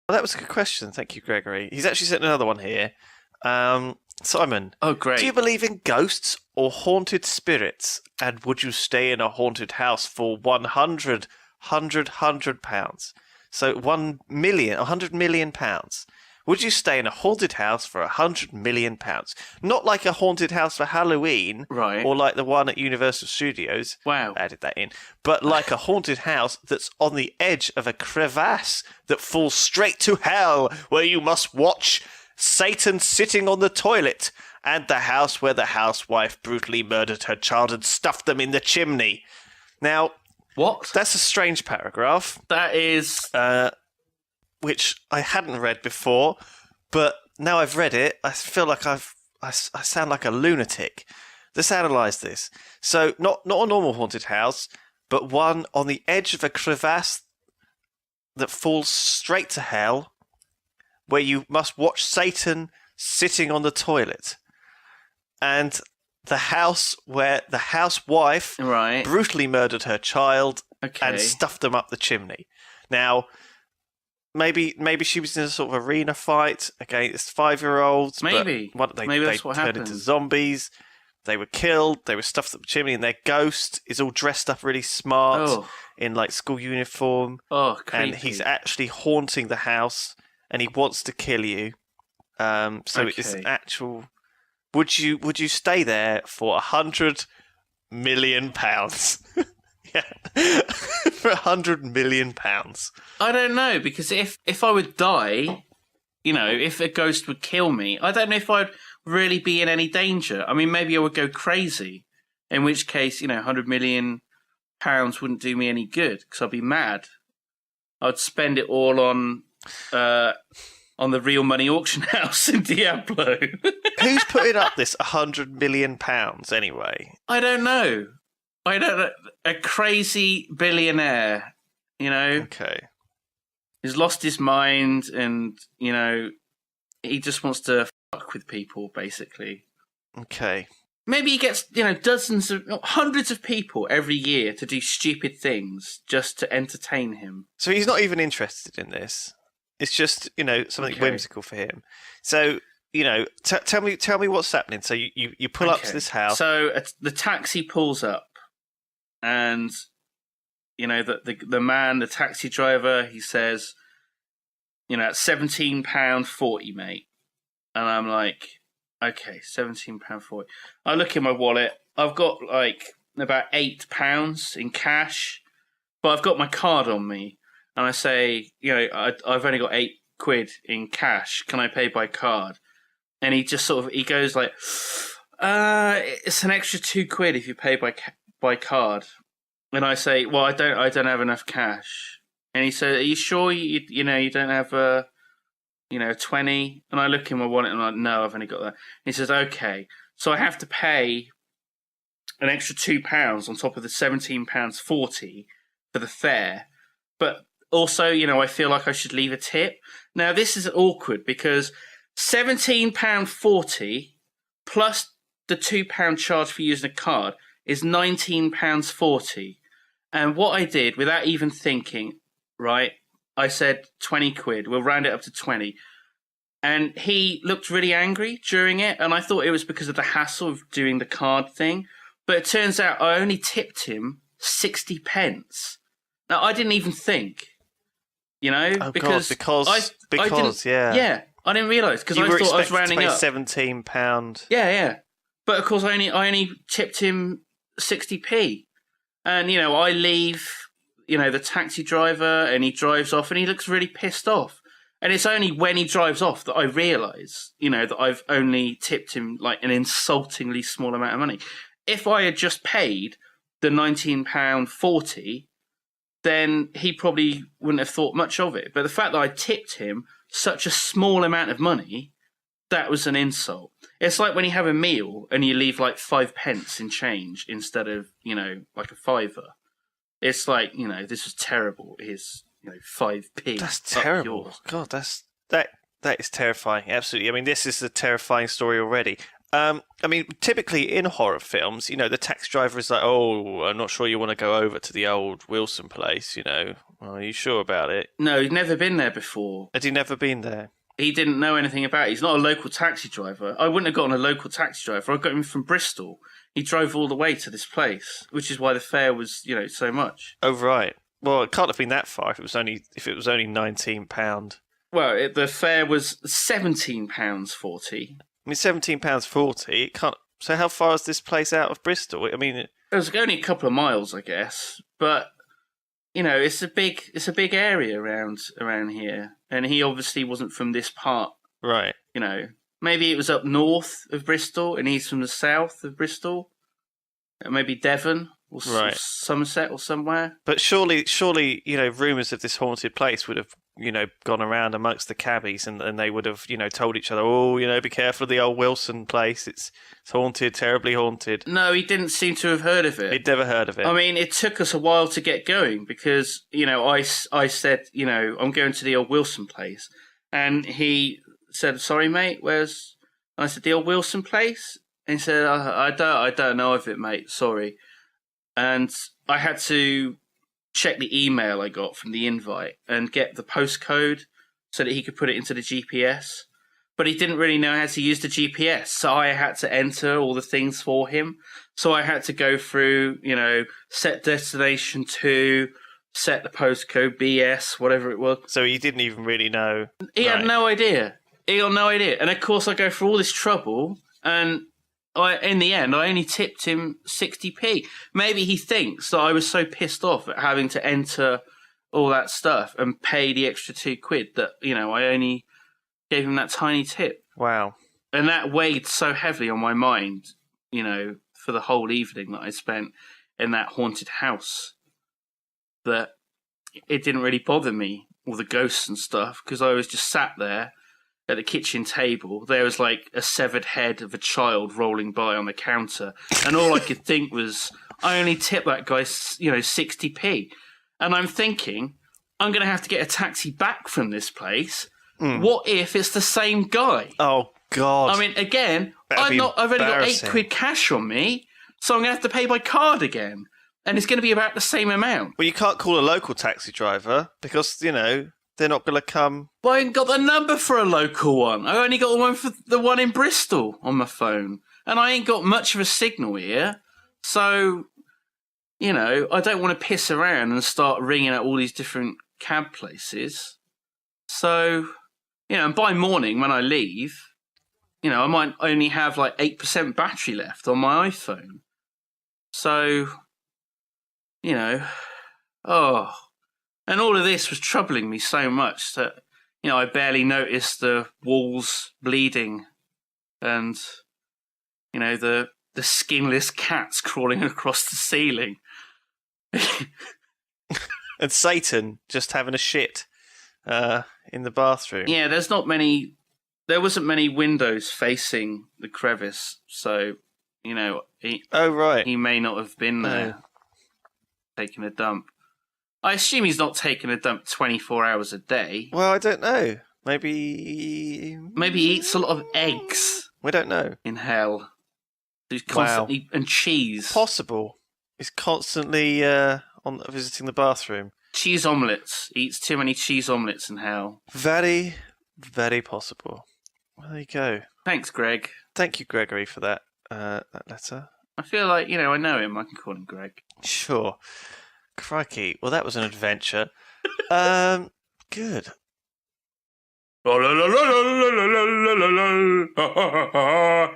Well, that was a good question. Thank you, Gregory. He's actually sent another one here. Simon. Oh, great. Do you believe in ghosts or haunted spirits? And would you stay in a haunted house for 100 pounds? So 1 million, 100 million pounds. Would you stay in a haunted house for 100 million pounds? Not like a haunted house for Halloween, right? Or like the one at Universal Studios. Wow. I added that in. But like a haunted house that's on the edge of a crevasse that falls straight to hell, where you must watch Satan sitting on the toilet, and the house where the housewife brutally murdered her child and stuffed them in the chimney. Now, what? That's a strange paragraph. That is... which I hadn't read before, but now I've read it, I feel like I sound like a lunatic. Let's analyse this. So, not a normal haunted house, but one on the edge of a crevasse that falls straight to hell, where you must watch Satan sitting on the toilet. And the house where the housewife brutally murdered her child and stuffed them up the chimney. Now, maybe she was in a sort of arena fight against 5-year-olds. Maybe. Maybe that's what turned happened. into zombies. They were killed. They were stuffed up the chimney, and their ghost is all dressed up really smart in like school uniform. Oh, creepy. And he's actually haunting the house, and he wants to kill you. It's actual. Would you stay there for 100 million pounds? Yeah, for 100 million pounds. I don't know, because if I would die, if a ghost would kill me, I don't know if I'd really be in any danger. I mean, maybe I would go crazy, in which case, 100 million pounds wouldn't do me any good, because I'd be mad. I'd spend it all on the real money auction house in Diablo. Who's putting up this 100 million pounds anyway? I don't know. A crazy billionaire, Okay. He's lost his mind, and, he just wants to fuck with people, basically. Okay. Maybe he gets, hundreds of people every year to do stupid things just to entertain him. So he's not even interested in this. It's just, something whimsical for him. So, tell me what's happening. So you pull up to this house. So the taxi pulls up, and the man, the taxi driver, he says, it's £17.40, mate. And I'm like, okay, £17.40. I look in my wallet. I've got like about £8 in cash, but I've got my card on me. And I say, I've only got £8 in cash. Can I pay by card? And he just he goes like, it's an extra £2 if you pay by card. And I say, well, I don't have enough cash. And he said, are you sure you don't have a 20? And I look in my wallet and I'm like, no, I've only got that. And he says, okay. So I have to pay an extra £2 on top of the £17.40 for the fare. But also, I feel like I should leave a tip. Now, this is awkward because £17.40 plus the £2 charge for using a card is £19.40. And what I did, without even thinking, right, I said £20. We'll round it up to 20. And he looked really angry during it, and I thought it was because of the hassle of doing the card thing. But it turns out I only tipped him 60 pence. Now, I didn't even think, because yeah, I didn't realise, because I thought I was rounding up. £17. Yeah. But of course, I only tipped him 60p. And, I leave, the taxi driver, and he drives off, and he looks really pissed off. And it's only when he drives off that I realise, that I've only tipped him like an insultingly small amount of money. If I had just paid the £19.40, then he probably wouldn't have thought much of it. But the fact that I tipped him such a small amount of money, that was an insult. It's like when you have a meal and you leave like 5 pence in change instead of, like a fiver. It's like, this is terrible. Here's, 5p. That's terrible. God, that is terrifying. Absolutely. I mean, this is a terrifying story already. Typically in horror films, the taxi driver is like, oh, I'm not sure you want to go over to the old Wilson place, Well, are you sure about it? No, he'd never been there before. Had he never been there? He didn't know anything about it. He's not a local taxi driver. I wouldn't have gotten a local taxi driver. I got him from Bristol. He drove all the way to this place, which is why the fare was, so much. Oh, right. Well, it can't have been that far if it was only £19. Well, the fare was £17.40. I mean, £17.40. It can't. So, how far is this place out of Bristol? I mean, It was only a couple of miles, I guess, but it's a big area around here, and he obviously wasn't from this part. right. Maybe it was up north of Bristol, and he's from the south of Bristol. Maybe Devon or Right. Somerset or somewhere. But surely, rumours of this haunted place would have, gone around amongst the cabbies, and they would have, told each other, oh, be careful of the old Wilson place. It's haunted, terribly haunted. No, he didn't seem to have heard of it. He'd never heard of it. I mean, it took us a while to get going because, I said, I'm going to the old Wilson place. And he said, sorry, mate, where's... And I said, the old Wilson place? And he said, I don't know of it, mate, sorry. And I had to check the email I got from the invite and get the postcode so that he could put it into the GPS. But he didn't really know how to use the GPS, so I had to enter all the things for him. So I had to go through, set destination 2, set the postcode, BS, whatever it was. So he didn't even really know. He had no idea. He got no idea. And of course I go through all this trouble, and in the end, I only tipped him 60p. Maybe he thinks that I was so pissed off at having to enter all that stuff and pay the extra £2 that, I only gave him that tiny tip. Wow. And that weighed so heavily on my mind, for the whole evening that I spent in that haunted house, that it didn't really bother me, all the ghosts and stuff, because I was just sat there at the kitchen table. There was like a severed head of a child rolling by on the counter, and all I could think was, I only tipped that guy, 60p. And I'm thinking, I'm going to have to get a taxi back from this place. What if it's the same guy? Oh, God. I mean, again, That'd be I've only got embarrassing. £8 cash on me, so I'm going to have to pay by card again. And it's going to be about the same amount. Well, you can't call a local taxi driver because, they're not going to come. Well, I ain't got the number for a local one. I only got the one for the one in Bristol on my phone. And I ain't got much of a signal here. So, I don't want to piss around and start ringing at all these different cab places. So, and by morning when I leave, I might only have like 8% battery left on my iPhone. So, and all of this was troubling me so much that, I barely noticed the walls bleeding and, the skinless cats crawling across the ceiling. And Satan just having a shit in the bathroom. Yeah, there wasn't many windows facing the crevice, so, Oh, right. he may not have been there taking a dump. I assume he's not taking a dump 24 hours a day. Well, I don't know. Maybe Maybe he eats a lot of eggs we don't know. in hell. He's constantly... And cheese. Possible. He's constantly visiting the bathroom. Cheese omelettes. He eats too many cheese omelettes in hell. Very, very possible. Well, there you go. Thanks, Greg. Thank you, Gregory, for that letter. I feel like, I know him. I can call him Greg. Sure. Crikey. Well, that was an adventure. Good. La la la la la la la la la la.